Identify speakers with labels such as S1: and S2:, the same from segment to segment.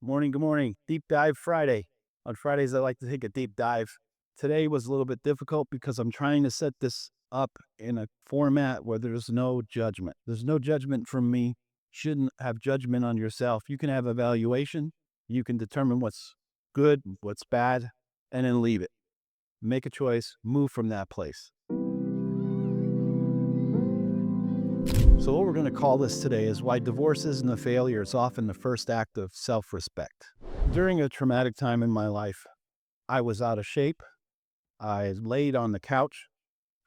S1: Morning, good morning. Deep Dive Friday. On Fridays, I like to take a deep dive. Today was a little bit difficult because I'm trying to set this up in a format where there's no judgment. There's no judgment from me. Shouldn't have judgment on yourself. You can have evaluation. You can determine what's good, what's bad, and then leave it. Make a choice, move from that place. So, what we're going to call this today is why divorce isn't a failure. It's often the first act of self respect. During a traumatic time in my life, I was out of shape. I laid on the couch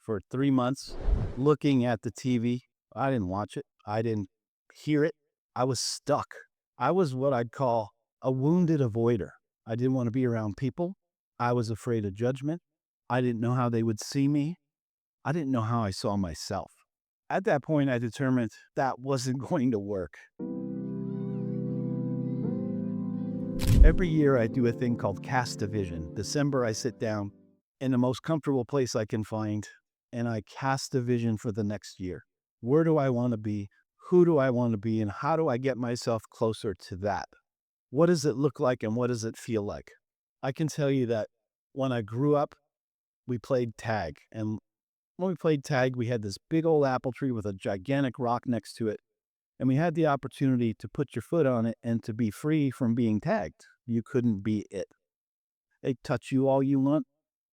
S1: for 3 months looking at the TV. I didn't watch it, I didn't hear it. I was stuck. I was what I'd call a wounded avoider. I didn't want to be around people. I was afraid of judgment. I didn't know how they would see me. I didn't know how I saw myself. At that point, I determined that wasn't going to work. Every year, I do a thing called cast a vision. December, I sit down in the most comfortable place I can find and I cast a vision for the next year. Where do I want to be? Who do I want to be? And how do I get myself closer to that? What does it look like and what does it feel like? I can tell you that when I grew up, we played tag. And when we played tag, we had this big old apple tree with a gigantic rock next to it. And we had the opportunity to put your foot on it and to be free from being tagged. You couldn't be it. They touch you all you want,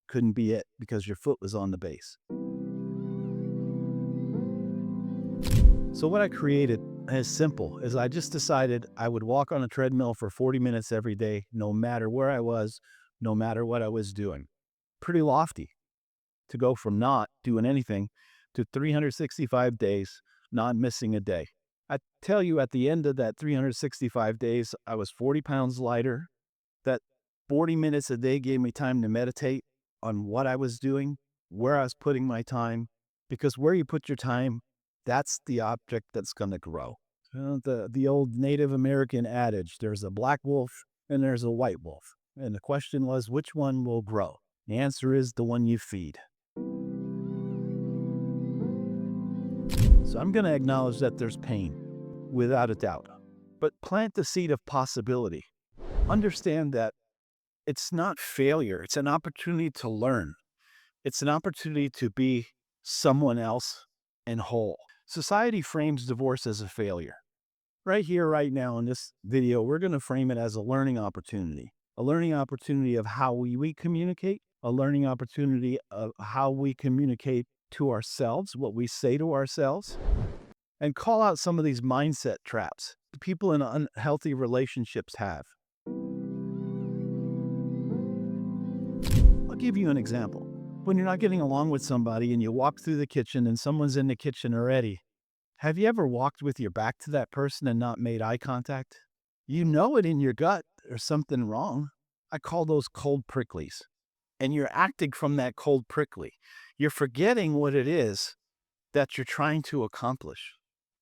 S1: couldn't be it because your foot was on the base. So what I created is simple, is I just decided I would walk on a treadmill for 40 minutes every day, no matter where I was, no matter what I was doing. Pretty lofty to go from not doing anything to 365 days, not missing a day. I tell you, at the end of that 365 days, I was 40 pounds lighter. That 40 minutes a day gave me time to meditate on what I was doing, where I was putting my time, because where you put your time, that's the object that's going to grow. The old Native American adage, there's a black wolf and there's a white wolf. And the question was, which one will grow? The answer is the one you feed. So I'm going to acknowledge that there's pain, without a doubt, but plant the seed of possibility. Understand that it's not failure. It's an opportunity to learn. It's an opportunity to be someone else and whole. Society frames divorce as a failure. Right here, right now in this video, we're going to frame it as a learning opportunity of how we communicate, a learning opportunity of how we communicate to ourselves, what we say to ourselves, and call out some of these mindset traps people in unhealthy relationships have. I'll give you an example. When you're not getting along with somebody and you walk through the kitchen and someone's in the kitchen already, have you ever walked with your back to that person and not made eye contact? You know it in your gut there's something wrong. I call those cold pricklies. And you're acting from that cold prickly. You're forgetting what it is that you're trying to accomplish.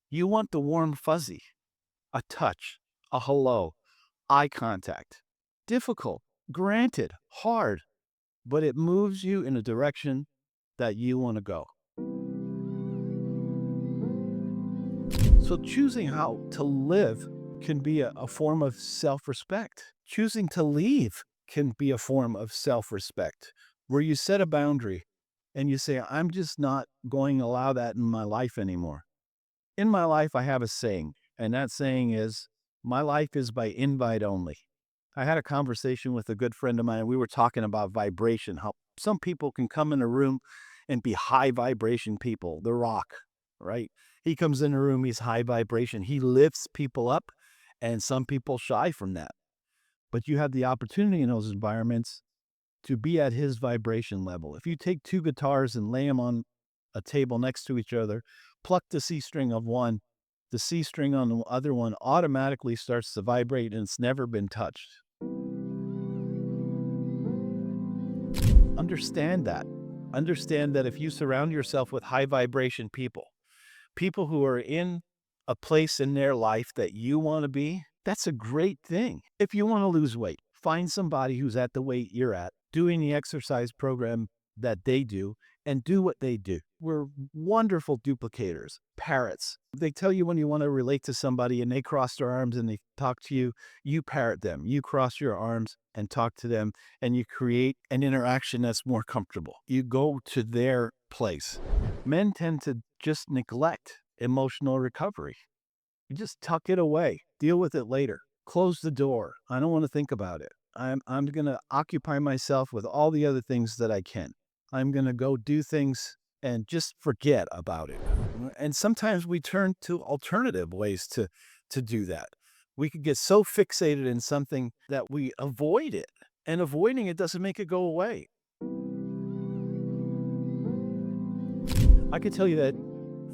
S1: You want the warm fuzzy, a touch, a hello, eye contact. Difficult, granted, hard, but it moves you in a direction that you want to go. So choosing how to live can be a form of self-respect. Choosing to leave can be a form of self-respect, where you set a boundary and you say, I'm just not going to allow that in my life anymore. In my life, I have a saying, and that saying is, my life is by invite only. I had a conversation with a good friend of mine, and we were talking about vibration, how some people can come in a room and be high vibration people, The Rock, right? He comes in a room, he's high vibration. He lifts people up, and some people shy from that. But you have the opportunity in those environments to be at his vibration level. If you take two guitars and lay them on a table next to each other, pluck the C string of one, the C string on the other one automatically starts to vibrate and it's never been touched. Understand that. Understand that if you surround yourself with high vibration people, people who are in a place in their life that you want to be, that's a great thing. If you want to lose weight, find somebody who's at the weight you're at, doing the exercise program that they do, and do what they do. We're wonderful duplicators, parrots. They tell you when you want to relate to somebody and they cross their arms and they talk to you, you parrot them. You cross your arms and talk to them, and you create an interaction that's more comfortable. You go to their place. Men tend to just neglect emotional recovery. You just tuck it away, deal with it later. Close the door. I don't want to think about it. I'm going to occupy myself with all the other things that I can. I'm going to go do things and just forget about it. And sometimes we turn to alternative ways to do that. We could get so fixated in something that we avoid it, and avoiding it doesn't make it go away. I could tell you that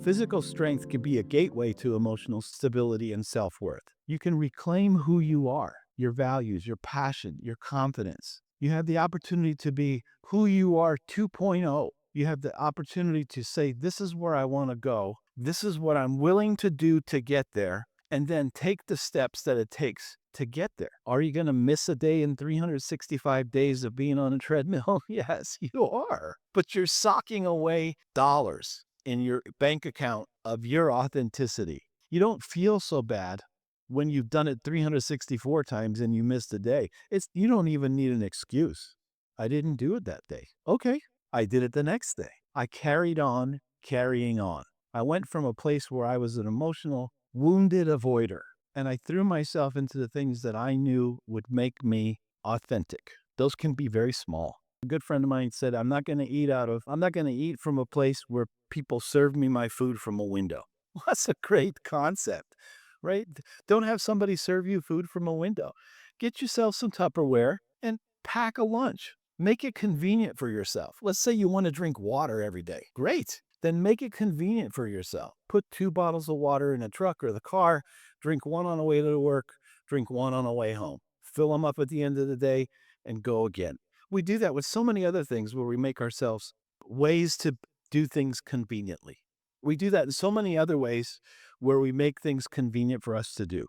S1: physical strength can be a gateway to emotional stability and self worth. You can reclaim who you are, your values, your passion, your confidence. You have the opportunity to be who you are 2.0. You have the opportunity to say, this is where I want to go. This is what I'm willing to do to get there. And then take the steps that it takes to get there. Are you going to miss a day in 365 days of being on a treadmill? Yes, you are. But you're socking away dollars in your bank account of your authenticity. You don't feel so bad when you've done it 364 times and you missed a day. You don't even need an excuse. I didn't do it that day. Okay, I did it the next day. I carried on, carrying on. I went from a place where I was an emotional, wounded avoider, and I threw myself into the things that I knew would make me authentic. Those can be very small. A good friend of mine said, I'm not going to eat from a place where people serve me my food from a window. Well, that's a great concept, right? Don't have somebody serve you food from a window. Get yourself some Tupperware and pack a lunch. Make it convenient for yourself. Let's say you want to drink water every day. Great. Then make it convenient for yourself. Put 2 bottles of water in a truck or the car, drink one on the way to work, drink one on the way home. Fill them up at the end of the day and go again. We do that with so many other things where we make ourselves ways to do things conveniently. We do that in so many other ways where we make things convenient for us to do.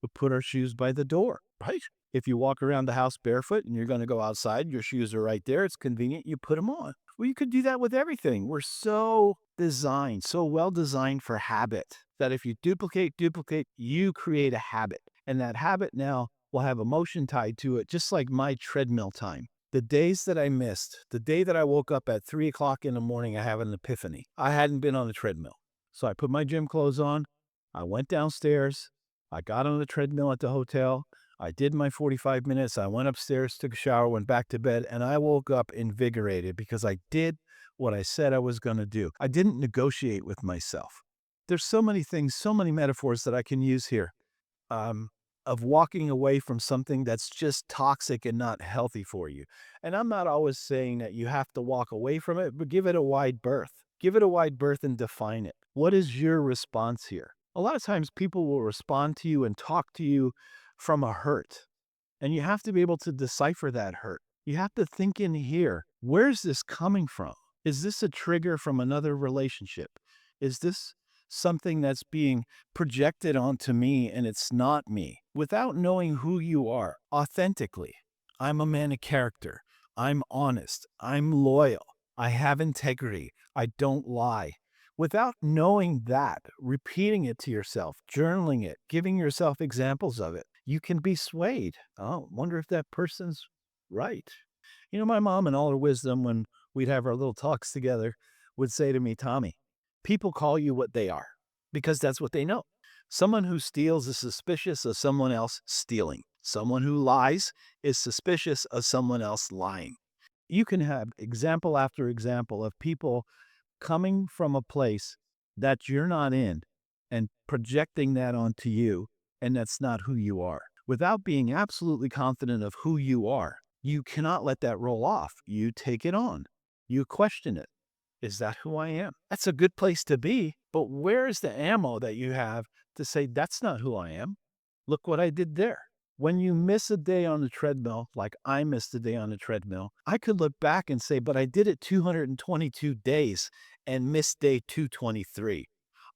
S1: We put our shoes by the door, right? If you walk around the house barefoot and you're going to go outside, your shoes are right there. It's convenient. You put them on. Well, you could do that with everything. We're so designed, so well designed for habit that if you duplicate, you create a habit. And that habit now will have emotion tied to it, just like my treadmill time. The days that I missed, the day that I woke up at 3 o'clock in the morning, I have an epiphany. I hadn't been on the treadmill. So I put my gym clothes on. I went downstairs. I got on the treadmill at the hotel. I did my 45 minutes. I went upstairs, took a shower, went back to bed, and I woke up invigorated because I did what I said I was going to do. I didn't negotiate with myself. There's so many things, so many metaphors that I can use here um, of walking away from something that's just toxic and not healthy for you. And I'm not always saying that you have to walk away from it, but give it a wide berth. Give it a wide berth and define it. What is your response here? A lot of times people will respond to you and talk to you from a hurt, and you have to be able to decipher that hurt. You have to think in here, where's this coming from? Is this a trigger from another relationship? Is this something that's being projected onto me and it's not me? Without knowing who you are authentically, I'm a man of character. I'm honest. I'm loyal. I have integrity. I don't lie. Without knowing that, repeating it to yourself, journaling it, giving yourself examples of it, you can be swayed. Oh, wonder if that person's right. You know, my mom, in all her wisdom, when we'd have our little talks together, would say to me, Tommy, people call you what they are because that's what they know. Someone who steals is suspicious of someone else stealing. Someone who lies is suspicious of someone else lying. You can have example after example of people coming from a place that you're not in and projecting that onto you, and that's not who you are. Without being absolutely confident of who you are, you cannot let that roll off. You take it on. You question it. Is that who I am? That's a good place to be, but where is the ammo that you have to say, that's not who I am? Look what I did there. When you miss a day on the treadmill, like I missed a day on the treadmill, I could look back and say, but I did it 222 days and missed day 223.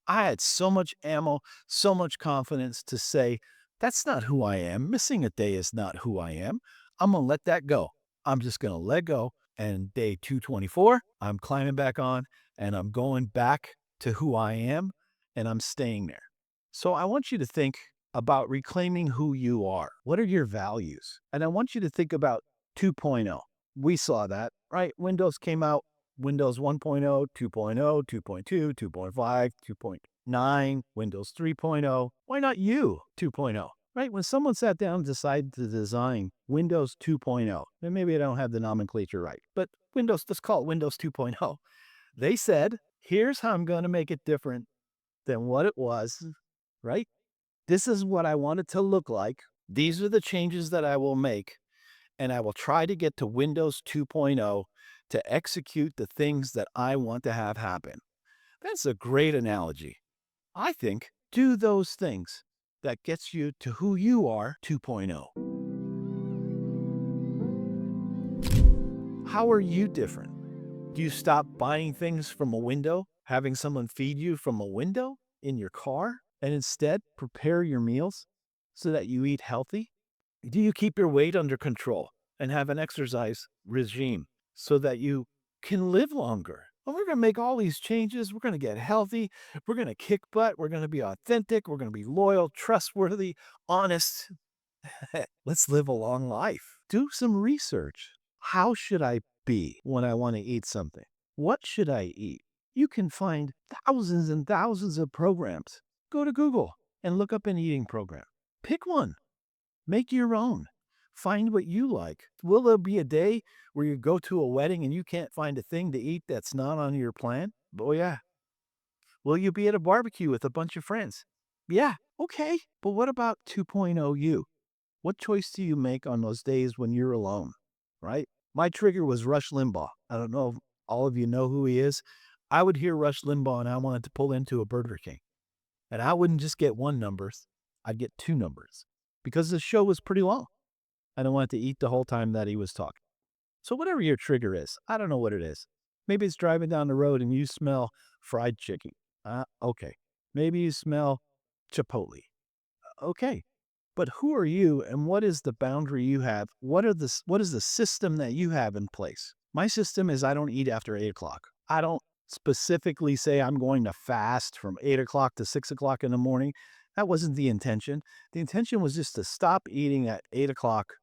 S1: I had so much ammo, so much confidence to say, that's not who I am. Missing a day is not who I am. I'm going to let that go. I'm just going to let go. And day 224, I'm climbing back on and I'm going back to who I am and I'm staying there. So I want you to think about reclaiming who you are. What are your values? And I want you to think about 2.0. We saw that, right? Windows came out, Windows 1.0, 2.0, 2.2, 2.5, 2.9, Windows 3.0. Why not you 2.0? Right? When someone sat down and decided to design Windows 2.0, and maybe I don't have the nomenclature right, but Windows, let's call it Windows 2.0. They said, here's how I'm going to make it different than what it was, right? This is what I want it to look like. These are the changes that I will make, and I will try to get to Windows 2.0 to execute the things that I want to have happen. That's a great analogy. I think do those things that gets you to who you are 2.0. How are you different? Do you stop buying things from a window, having someone feed you from a window in your car, and instead prepare your meals so that you eat healthy? Do you keep your weight under control and have an exercise regime so that you can live longer? Well, we're going to make all these changes. We're going to get healthy. We're going to kick butt. We're going to be authentic. We're going to be loyal, trustworthy, honest. Let's live a long life. Do some research. How should I be when I want to eat something? What should I eat? You can find thousands and thousands of programs. Go to Google and look up an eating program. Pick one. Make your own. Find what you like. Will there be a day where you go to a wedding and you can't find a thing to eat that's not on your plan? Oh, yeah. Will you be at a barbecue with a bunch of friends? Yeah. Okay. But what about 2.0 you? What choice do you make on those days when you're alone? Right? My trigger was Rush Limbaugh. I don't know if all of you know who he is. I would hear Rush Limbaugh and I wanted to pull into a Burger King. And I wouldn't just get one number, I'd get two numbers because the show was pretty long. I don't want to eat the whole time that he was talking. So whatever your trigger is, I don't know what it is. Maybe it's driving down the road and you smell fried chicken. Okay. Maybe you smell Chipotle. Okay. But who are you and what is the boundary you have? What is the system that you have in place? My system is I don't eat after 8 o'clock. I don't specifically say I'm going to fast from 8 o'clock to 6 o'clock in the morning. That wasn't the intention. The intention was just to stop eating at 8 o'clock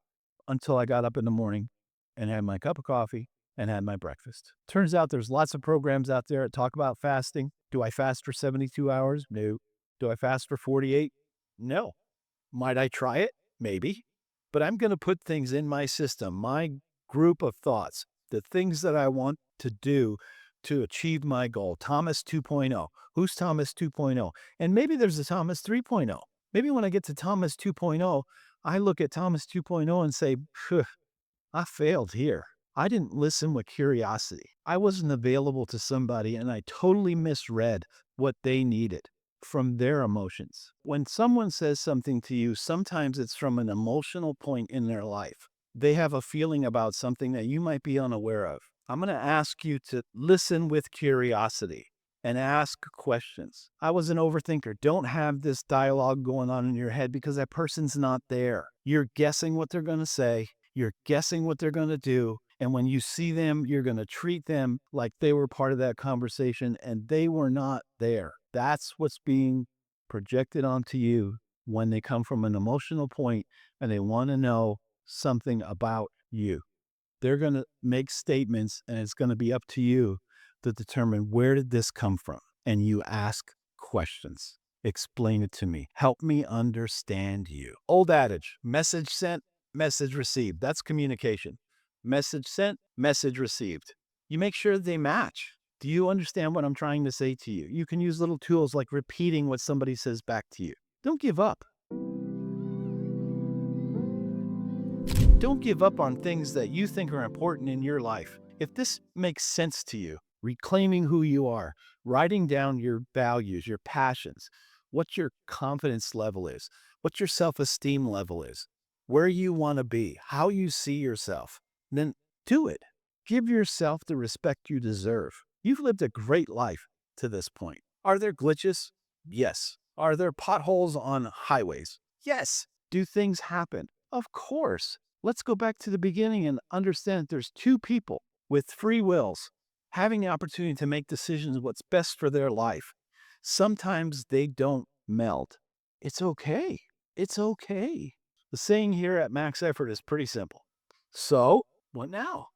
S1: until I got up in the morning and had my cup of coffee and had my breakfast. Turns out there's lots of programs out there that talk about fasting. Do I fast for 72 hours? No. Do I fast for 48? No. Might I try it? Maybe. But I'm going to put things in my system, my group of thoughts, the things that I want to do to achieve my goal. Thomas 2.0. Who's Thomas 2.0? And maybe there's a Thomas 3.0. Maybe when I get to Thomas 2.0, I look at Thomas 2.0 and say, "Phew, I failed here. I didn't listen with curiosity. I wasn't available to somebody and I totally misread what they needed from their emotions." When someone says something to you, sometimes it's from an emotional point in their life. They have a feeling about something that you might be unaware of. I'm going to ask you to listen with curiosity and ask questions. I was an overthinker. Don't have this dialogue going on in your head because that person's not there. You're guessing what they're going to say. You're guessing what they're going to do. And when you see them, you're going to treat them like they were part of that conversation and they were not there. That's what's being projected onto you when they come from an emotional point and they want to know something about you. They're going to make statements and it's going to be up to you to determine where did this come from? And you ask questions. Explain it to me. Help me understand you. Old adage, message sent, message received. That's communication. Message sent, message received. You make sure they match. Do you understand what I'm trying to say to you? You can use little tools like repeating what somebody says back to you. Don't give up. Don't give up on things that you think are important in your life. If this makes sense to you, reclaiming who you are, writing down your values, your passions, what your confidence level is, what your self-esteem level is, where you want to be, how you see yourself, then do it. Give yourself the respect you deserve. You've lived a great life to this point. Are there glitches? Yes. Are there potholes on highways? Yes. Do things happen? Of course. Let's go back to the beginning and understand that there's two people with free wills, having the opportunity to make decisions what's best for their life. Sometimes they don't meld. It's okay. It's okay. The saying here at Max Effort is pretty simple. So, what now?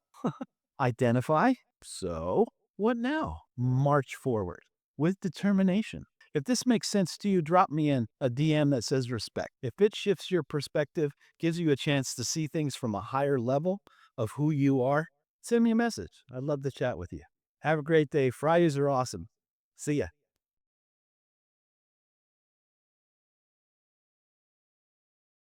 S1: Identify. So, what now? March forward with determination. If this makes sense to you, drop me in a DM that says respect. If it shifts your perspective, gives you a chance to see things from a higher level of who you are, send me a message. I'd love to chat with you. Have a great day. Fridays are awesome. See ya.